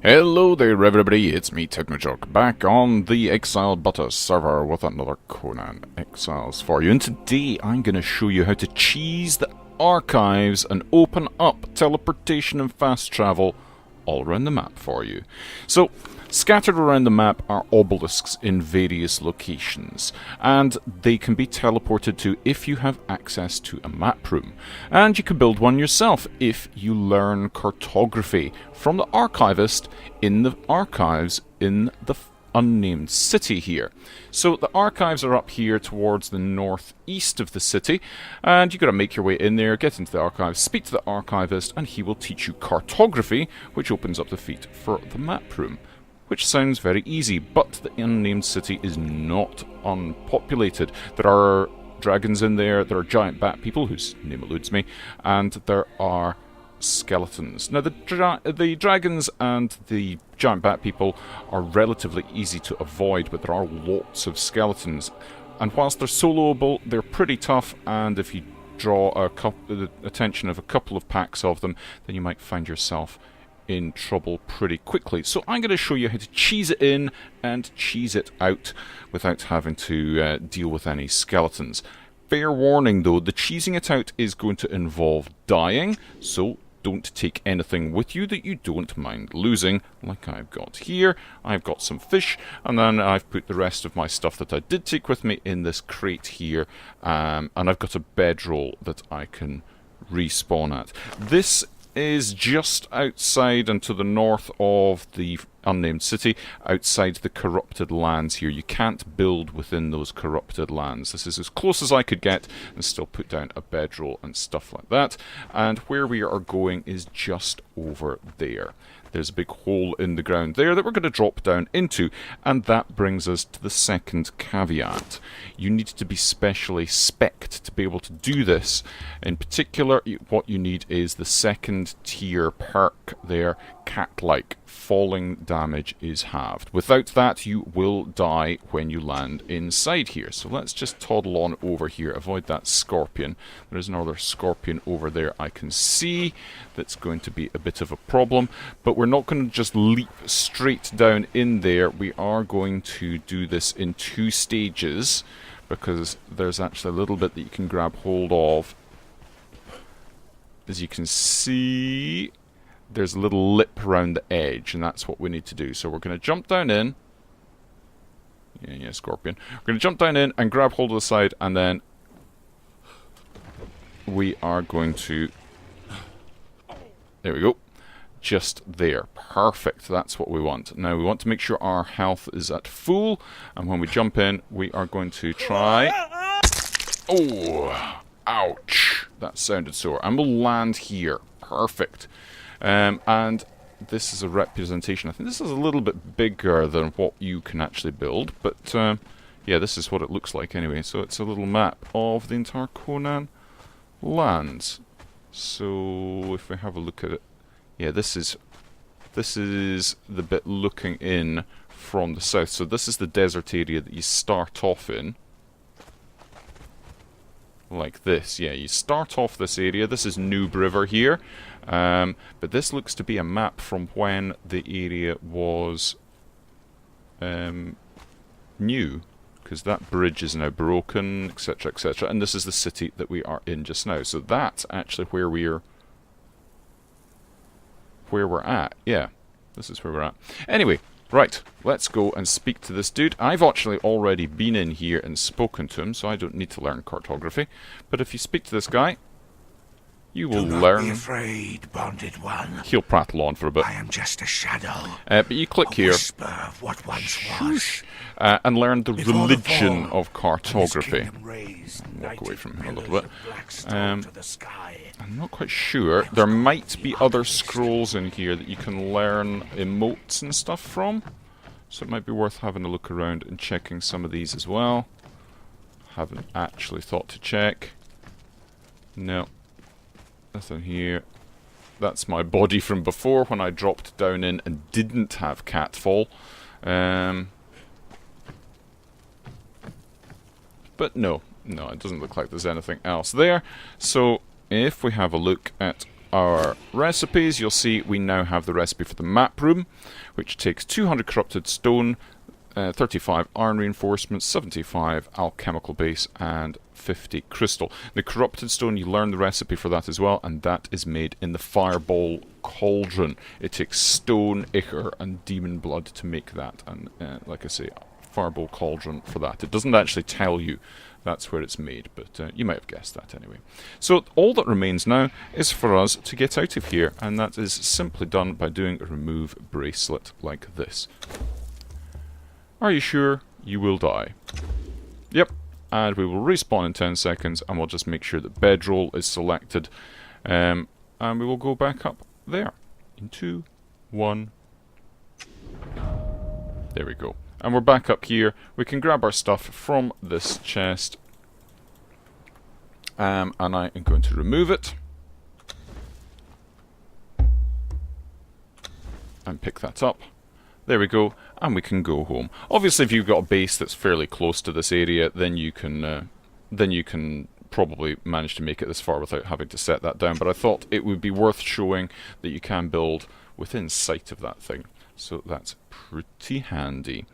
Hello there everybody, it's me Technojock, back on the Exile Butta server with another Conan Exiles for you. And today I'm going to show you how to cheese the archives and open up teleportation and fast travel all around the map for you. So, scattered around the map are obelisks in various locations, and they can be teleported to if you have access to a map room. And you can build one yourself if you learn cartography from the Archivist in the archives in the Unnamed City here. So the archives are up here towards the northeast of the city, and you've got to make your way in there, get into the archives, speak to the Archivist, and he will teach you cartography, which opens up the feat for the map room. Which sounds very easy, but the Unnamed City is not unpopulated. There are dragons in there, there are giant bat people, whose name eludes me, and there are skeletons. Now, the dragons and the giant bat people are relatively easy to avoid, but there are lots of skeletons. And whilst they're soloable, they're pretty tough, and if you draw the attention of a couple of packs of them, then you might find yourself in trouble pretty quickly. So I'm going to show you how to cheese it in and cheese it out without having to deal with any skeletons. Fair warning though, the cheesing it out is going to involve dying, so don't take anything with you that you don't mind losing, like I've got here. I've got some fish, and then I've put the rest of my stuff that I did take with me in this crate here, and I've got a bedroll that I can respawn at. This is just outside and to the north of the Unnamed City, outside the corrupted lands here. You can't build within those corrupted lands. This is as close as I could get and still put down a bedroll and stuff like that. And where we are going is just over there. There's a big hole in the ground there that we're going to drop down into, and that brings us to the second caveat. You need to be specially specced to be able to do this. In particular, what you need is the second tier perk there, cat-like. Falling damage is halved. Without that, you will die when you land inside here. So let's just toddle on over here, avoid that scorpion. There's another scorpion over there I can see that's going to be a bit of a problem, but we're not going to just leap straight down in there. We are going to do this in two stages, because there's actually a little bit that you can grab hold of. As you can see, there's a little lip around the edge, and that's what we need to do. So we're going to jump down in. Yeah, scorpion. We're going to jump down in and grab hold of the side, and then we are going to... There we go. Just there. Perfect. That's what we want. Now we want to make sure our health is at full, and when we jump in, we are going to try... Oh! Ouch! That sounded sore. And we'll land here. Perfect. And this is a representation. I think this is a little bit bigger than what you can actually build, but yeah, this is what it looks like anyway. So it's a little map of the entire Conan lands. So if we have a look at it, yeah, this is the bit looking in from the south. So this is the desert area that you start off in. Like this, yeah, you start off this area. This is Noob River here, but this looks to be a map from when the area was new, because that bridge is now broken, etc, etc, and this is the city that we are in just now. So that's actually where we're at. Yeah, this is where we're at. Anyway, right, let's go and speak to this dude. I've actually already been in here and spoken to him, so I don't need to learn cartography. But if you speak to this guy, you will learn... Be afraid, bonded one. He'll prattle on for a bit. I am just a shadow. But you click here. Whisper of what once was. And learn the Before religion the fall, of cartography. Walk away from him a little bit. I'm not quite sure. There might be other scrolls in here that you can learn emotes and stuff from. So it might be worth having a look around and checking some of these as well. Haven't actually thought to check. No. Nothing here. That's my body from before when I dropped down in and didn't have catfall. But no, it doesn't look like there's anything else there. So if we have a look at our recipes, you'll see we now have the recipe for the map room, which takes 200 corrupted stone, 35 iron reinforcements, 75 alchemical base, and 50 crystal. The corrupted stone, you learn the recipe for that as well, and that is made in the fireball cauldron. It takes stone, ichor, and demon blood to make that, and like I say, fireball cauldron for that. It doesn't actually tell you that's where it's made, but you might have guessed that anyway. So all that remains now is for us to get out of here, and that is simply done by doing a remove bracelet like this. Are you sure? You will die. Yep, and we will respawn in 10 seconds, and we'll just make sure that bedroll is selected, and we will go back up there. In 2, 1. There we go. And we're back up here. We can grab our stuff from this chest, and I am going to remove it and pick that up. There we go, and we can go home. Obviously, if you've got a base that's fairly close to this area, then you can probably manage to make it this far without having to set that down. But I thought it would be worth showing that you can build within sight of that thing. So that's pretty handy.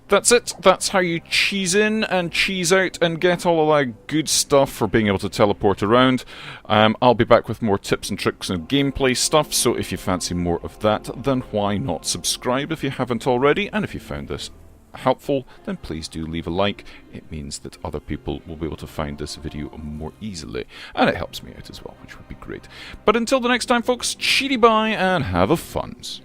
That's it. That's how you cheese in and cheese out and get all of that good stuff for being able to teleport around. I'll be back with more tips and tricks and gameplay stuff, so if you fancy more of that, then why not subscribe if you haven't already? And if you found this helpful, then please do leave a like. It means that other people will be able to find this video more easily. And it helps me out as well, which would be great. But until the next time, folks, cheery bye and have a funs.